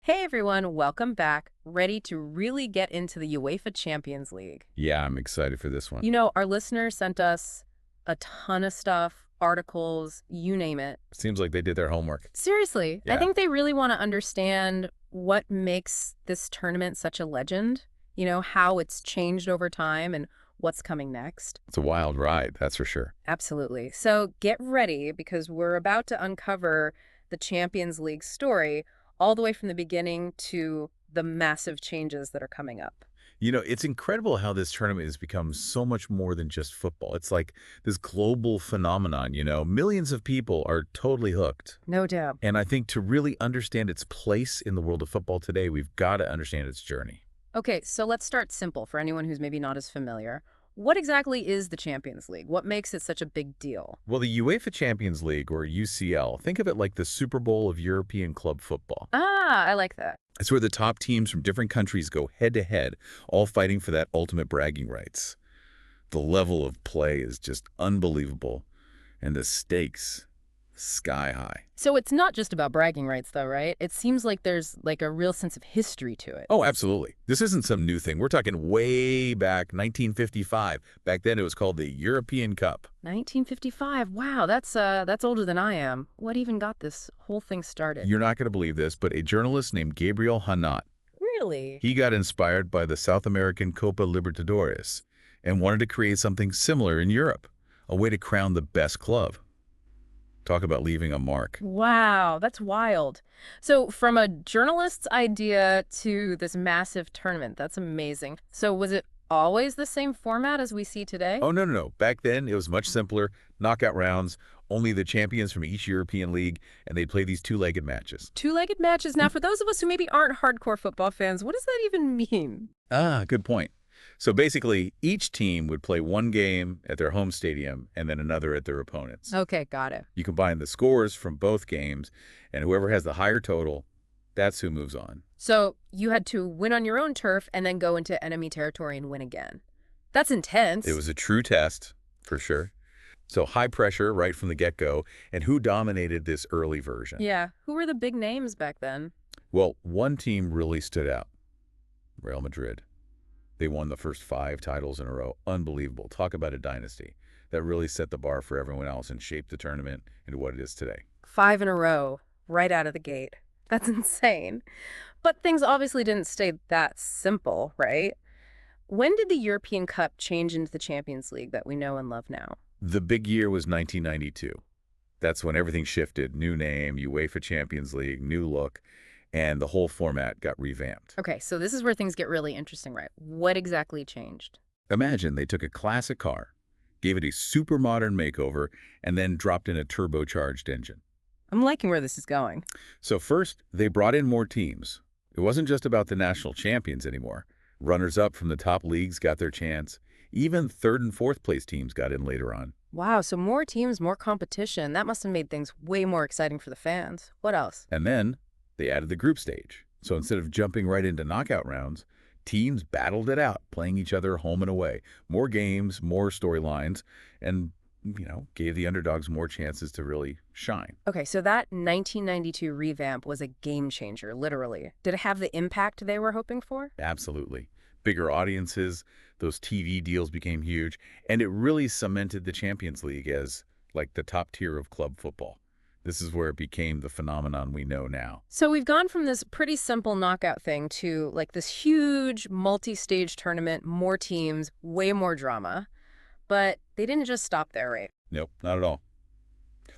Hey everyone, welcome back. Ready to really get into the UEFA Champions League. Yeah, I'm excited for this one. Our listeners sent us a ton of stuff, articles, you name it. Seems like they did their homework. Seriously, I Yeah, think they really want to understand what makes this tournament such a legend, how it's changed over time and what's coming next. it's a wild ride, that's for sure. Absolutely. So get ready because we're about to uncover the Champions League story all the way from the beginning to the massive changes that are coming up. It's incredible how this tournament has become so much more than just football. It's like this global phenomenon. Millions of people are totally hooked. No doubt. And I think to really understand its place in the world of football today, we've got to understand its journey. Okay, so let's start simple for anyone who's maybe not as familiar. What exactly is the Champions League? What makes it such a big deal? Well, the UEFA Champions League, or UCL, think of it like the Super Bowl of European club football. Ah, I like that. It's where the top teams from different countries go head-to-head, all fighting for that ultimate bragging rights. The level of play is just unbelievable, and the stakes sky high. So it's not just about bragging rights though, right? It seems like there's like a real sense of history to it. Oh, absolutely. This isn't some new thing. We're talking way back, 1955. Back then, it was called the European Cup. 1955. Wow, that's older than I am. What even got this whole thing started? You're not going to believe this, but a journalist named Gabriel Hanot, Really? he got inspired by the South American Copa Libertadores and wanted to create something similar in Europe, a way to crown the best club. Talk about leaving a mark. Wow, that's wild. So from a journalist's idea to this massive tournament, that's amazing. So was it always the same format as we see today? Oh, no, no, no. Back then, it was much simpler. Knockout rounds, only the champions from each European league, and they'd play these two-legged matches. Two-legged matches. Now, for those of us who maybe aren't hardcore football fans, what does that even mean? Ah, good point. So basically, each team would play one game at their home stadium and then another at their opponent's. Okay, got it. You combine the scores from both games, and whoever has the higher total, that's who moves on. So you had to win on your own turf and then go into enemy territory and win again. That's intense. It was a true test, for sure. So high pressure right from the get-go, and who dominated this early version? Yeah. Who were the big names back then? Well, one team really stood out, Real Madrid. They won the first 5 titles in a row. Unbelievable. Talk about a dynasty. That really set the bar for everyone else and shaped the tournament into what it is today. 5 in a row, right out of the gate. That's insane. But things obviously didn't stay that simple, right? When did the European Cup change into the Champions League that we know and love now? The big year was 1992. That's when everything shifted. New name, UEFA Champions League, new look, and the whole format got revamped. Okay, so this is where things get really interesting, right? What exactly changed? Imagine they took a classic car, gave it a super modern makeover, and then dropped in a turbocharged engine. I'm liking where this is going. So first, they brought in more teams. It wasn't just about the national champions anymore. Runners-up from the top leagues got their chance. Even third and fourth place teams got in later on. Wow, so more teams, more competition. That must have made things way more exciting for the fans. What else? And then they added the group stage. So instead of jumping right into knockout rounds, teams battled it out, playing each other home and away. More games, more storylines, and, gave the underdogs more chances to really shine. Okay, so that 1992 revamp was a game changer, literally. Did it have the impact they were hoping for? Absolutely. Bigger audiences, those TV deals became huge, and it really cemented the Champions League as, like, the top tier of club football. This is where it became the phenomenon we know now. So we've gone from this pretty simple knockout thing to like this huge multi-stage tournament, more teams, way more drama. But they didn't just stop there, right? Nope, not at all.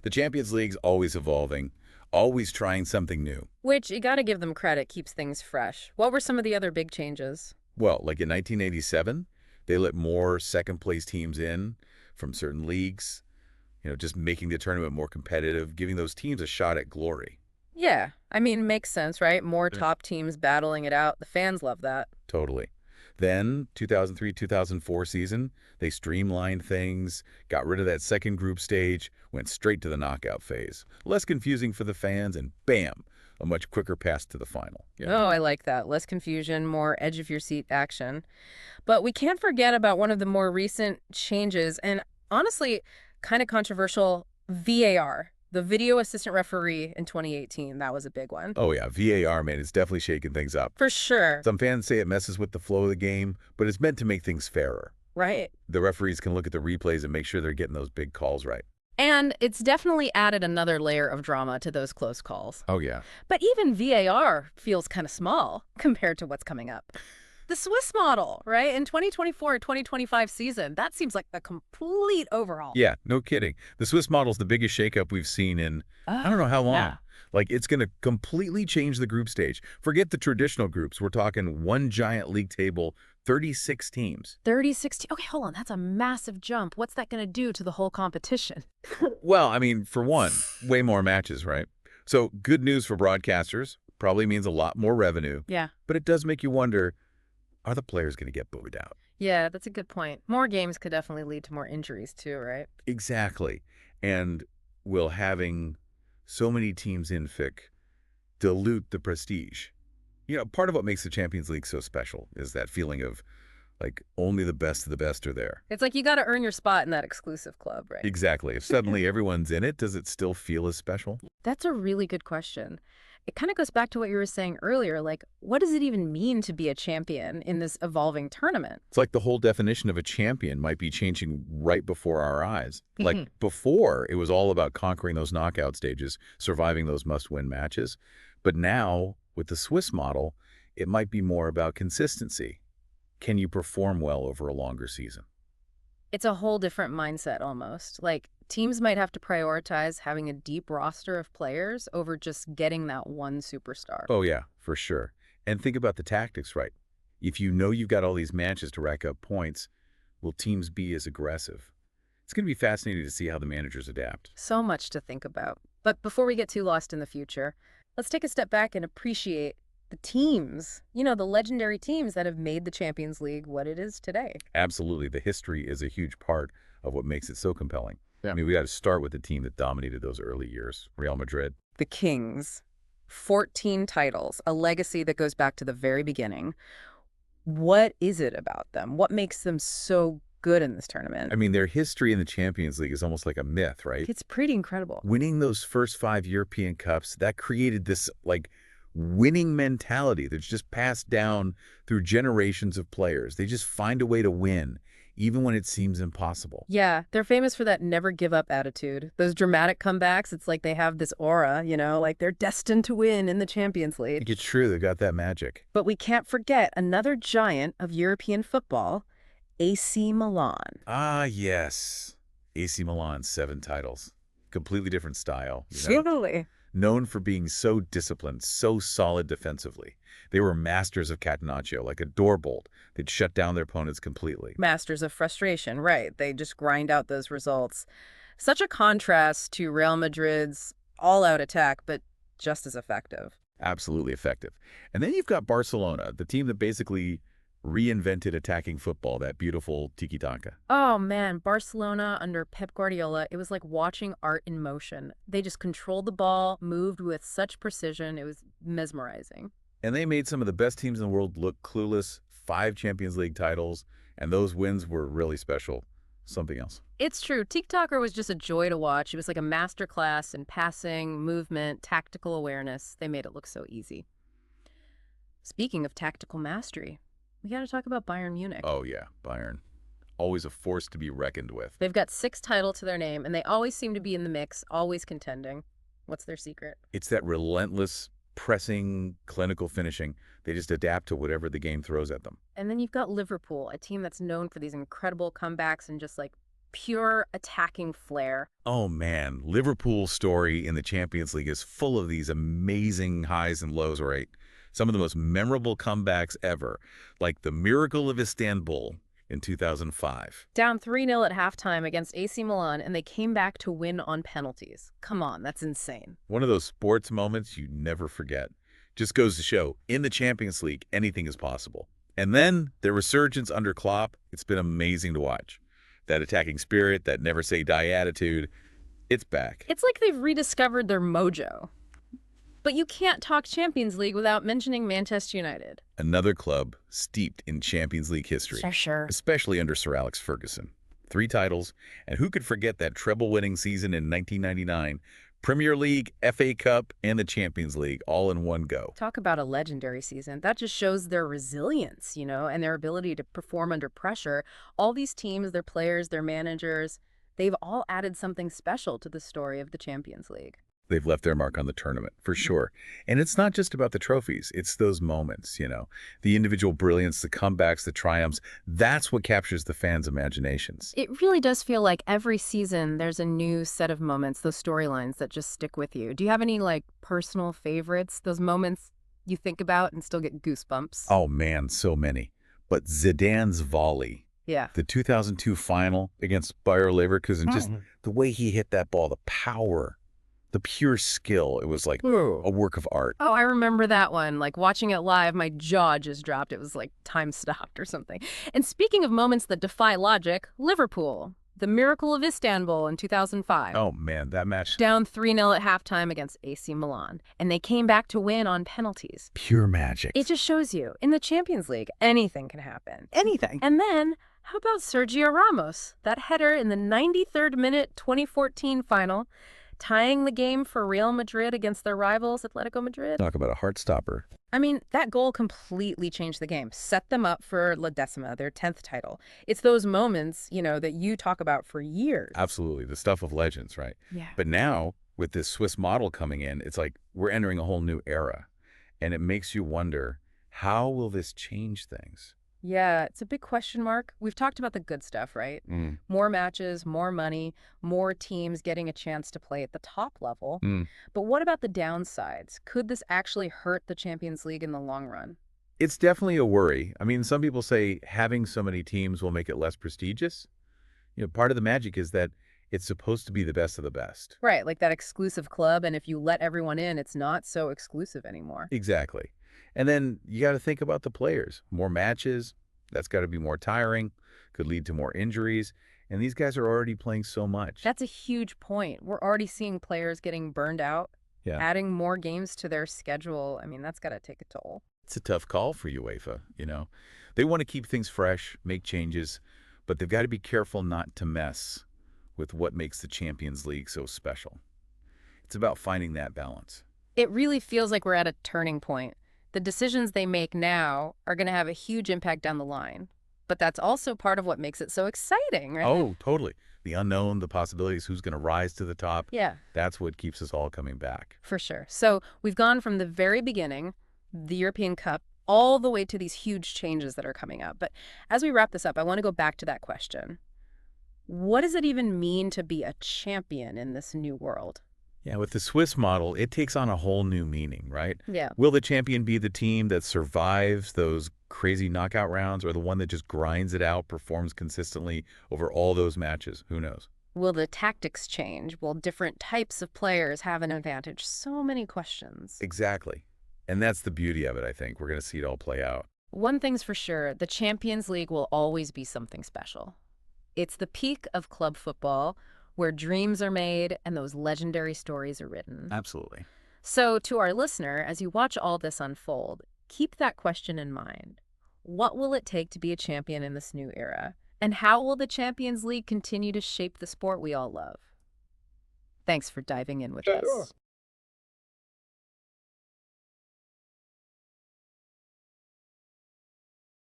The Champions League's always evolving, always trying something new. Which, you gotta give them credit, keeps things fresh. What were some of the other big changes? Well, like in 1987, they let more second-place teams in from certain leagues, just making the tournament more competitive, giving those teams a shot at glory. Yeah, I mean, makes sense, right? More Yeah. top teams battling it out. The fans love that. Totally. Then, 2003-2004 season, they streamlined things, got rid of that second group stage, went straight to the knockout phase. Less confusing for the fans, and bam, a much quicker pass to the final. Yeah. Oh, I like that. Less confusion, more edge-of-your-seat action. But we can't forget about one of the more recent changes, and honestly, kind of controversial, VAR. The video assistant referee in 2018, that was a big one. Oh yeah, VAR, man, it's definitely shaking things up. For sure. Some fans say it messes with the flow of the game, but it's meant to make things fairer. Right. The referees can look at the replays and make sure they're getting those big calls right. And it's definitely added another layer of drama to those close calls. Oh yeah. But even VAR feels kind of small compared to what's coming up. The Swiss model, right? In 2024-2025 season, that seems like a complete overhaul. Yeah, no kidding. The Swiss model's the biggest shakeup we've seen in I don't know how long. Yeah. Like, it's going to completely change the group stage. Forget the traditional groups. We're talking one giant league table, 36 teams. 30-60. Okay, hold on. That's a massive jump. What's that going to do to the whole competition? Well, I mean, for one, way more matches, right? So good news for broadcasters. Probably means a lot more revenue. Yeah. But it does make you wonder, are the players going to get booed out? Yeah, that's a good point. More games could definitely lead to more injuries too, right? Exactly. And will having so many teams in FIC dilute the prestige? You know, part of what makes the Champions League so special is that feeling of, like, only the best of the best are there. It's like you got to earn your spot in that exclusive club, right? Exactly. If suddenly everyone's in it, does it still feel as special? That's a really good question. It kind of goes back to what you were saying earlier. Like, what does it even mean to be a champion in this evolving tournament? It's like the whole definition of a champion might be changing right before our eyes. Like, before, it was all about conquering those knockout stages, surviving those must-win matches. But now, with the Swiss model, it might be more about consistency. Can you perform well over a longer season? It's a whole different mindset almost. Like, teams might have to prioritize having a deep roster of players over just getting that one superstar. Oh, yeah, for sure. And think about the tactics, right? If you know you've got all these matches to rack up points, will teams be as aggressive? It's going to be fascinating to see how the managers adapt. So much to think about. But before we get too lost in the future, let's take a step back and appreciate the teams, you know, the legendary teams that have made the Champions League what it is today. Absolutely. The history is a huge part of what makes it so compelling. Yeah. I mean, we got to start with the team that dominated those early years, Real Madrid. The Kings, 14 titles, a legacy that goes back to the very beginning. What is it about them? What makes them so good in this tournament? I mean, their history in the Champions League is almost like a myth, right? It's pretty incredible. Winning those first 5 European Cups, that created this, like, winning mentality that's just passed down through generations of players. They just find a way to win, even when it seems impossible. Yeah, they're famous for that never give up attitude. Those dramatic comebacks, it's like they have this aura, you know, like they're destined to win in the Champions League. It's true, they got that magic. But we can't forget another giant of European football, AC Milan. Ah, yes. AC Milan, 7 titles. Completely different style. Totally. Known for being so disciplined, so solid defensively. They were masters of catenaccio, like a door bolt. They'd shut down their opponents completely. Masters of frustration, right. They just grind out those results. Such a contrast to Real Madrid's all-out attack, but just as effective. Absolutely effective. And then you've got Barcelona, the team that basically reinvented attacking football, that beautiful tiki-taka. Oh man, Barcelona under Pep Guardiola, it was like watching art in motion. They just controlled the ball, moved with such precision. It was mesmerizing. And they made some of the best teams in the world look clueless. 5 Champions League titles, and those wins were really special. Something else. It's true. Tiki-taka was just a joy to watch. It was like a masterclass in passing, movement, tactical awareness. They made it look so easy. Speaking of tactical mastery, we got to talk about Bayern Munich. Oh, yeah, Bayern. Always a force to be reckoned with. They've got 6 titles to their name, and they always seem to be in the mix, always contending. What's their secret? It's that relentless, pressing, clinical finishing. They just adapt to whatever the game throws at them. And then you've got Liverpool, a team that's known for these incredible comebacks and just like pure attacking flair. Oh, man. Liverpool's story in the Champions League is full of these amazing highs and lows, right? Some of the most memorable comebacks ever, like the Miracle of Istanbul in 2005. Down 3-0 at halftime against AC Milan, and they came back to win on penalties. Come on, that's insane. One of those sports moments you never forget. Just goes to show, in the Champions League, anything is possible. And then their resurgence under Klopp, it's been amazing to watch. That attacking spirit, that never-say-die attitude, it's back. It's like they've rediscovered their mojo. But you can't talk Champions League without mentioning Manchester United. Another club steeped in Champions League history. For sure. Especially under Sir Alex Ferguson. 3 titles, and who could forget that treble-winning season in 1999? Premier League, FA Cup, and the Champions League all in one go. Talk about a legendary season. That just shows their resilience, and their ability to perform under pressure. All these teams, their players, their managers, they've all added something special to the story of the Champions League. They've left their mark on the tournament, for sure. And it's not just about the trophies. It's those moments, the individual brilliance, the comebacks, the triumphs. That's what captures the fans' imaginations. It really does feel like every season there's a new set of moments, those storylines that just stick with you. Do you have any, personal favorites, those moments you think about and still get goosebumps? Oh, man, so many. But Zidane's volley, Yeah. the 2002 final against Bayer Leverkusen, just the way he hit that ball, the power, the pure skill, it was like a work of art. Oh, I remember that one. Watching it live, my jaw just dropped. It was like time stopped or something. And speaking of moments that defy logic, Liverpool, the miracle of Istanbul in 2005. Oh, man, that match. Down 3-0 at halftime against AC Milan. And they came back to win on penalties. Pure magic. It just shows you, in the Champions League, anything can happen. Anything. And then, how about Sergio Ramos? That header in the 93rd minute 2014 final, tying the game for Real Madrid against their rivals, Atletico Madrid. Talk about a heart stopper. I mean, that goal completely changed the game, set them up for La Decima, their 10th title. It's those moments, that you talk about for years. Absolutely. The stuff of legends, right? Yeah. But now, with this Swiss model coming in, it's like we're entering a whole new era. And it makes you wonder, how will this change things? Yeah, it's a big question mark. We've talked about the good stuff, right? More matches, more money, more teams getting a chance to play at the top level. But what about the downsides? Could this actually hurt the Champions League in the long run? It's definitely a worry. I mean, some people say having so many teams will make it less prestigious. Part of the magic is that it's supposed to be the best of the best. Right, like that exclusive club, and if you let everyone in, it's not so exclusive anymore. Exactly. And then you got to think about the players. More matches, that's got to be more tiring, could lead to more injuries. And these guys are already playing so much. That's a huge point. We're already seeing players getting burned out, adding more games to their schedule. I mean, that's got to take a toll. It's a tough call for UEFA, They want to keep things fresh, make changes, but they've got to be careful not to mess with what makes the Champions League so special. It's about finding that balance. It really feels like we're at a turning point. The decisions they make now are going to have a huge impact down the line. But that's also part of what makes it so exciting, right? Oh, totally. The unknown, the possibilities, who's going to rise to the top. Yeah. That's what keeps us all coming back. For sure. So we've gone from the very beginning, the European Cup, all the way to these huge changes that are coming up. But as we wrap this up, I want to go back to that question. What does it even mean to be a champion in this new world? Yeah, with the Swiss model, it takes on a whole new meaning, right? Yeah. Will the champion be the team that survives those crazy knockout rounds, or the one that just grinds it out, performs consistently over all those matches? Who knows? Will the tactics change? Will different types of players have an advantage? So many questions. Exactly. And that's the beauty of it, I think. We're going to see it all play out. One thing's for sure, the Champions League will always be something special. It's the peak of club football, where dreams are made and those legendary stories are written. Absolutely. So to our listener, as you watch all this unfold, keep that question in mind. What will it take to be a champion in this new era? And how will the Champions League continue to shape the sport we all love? Thanks for diving in with us.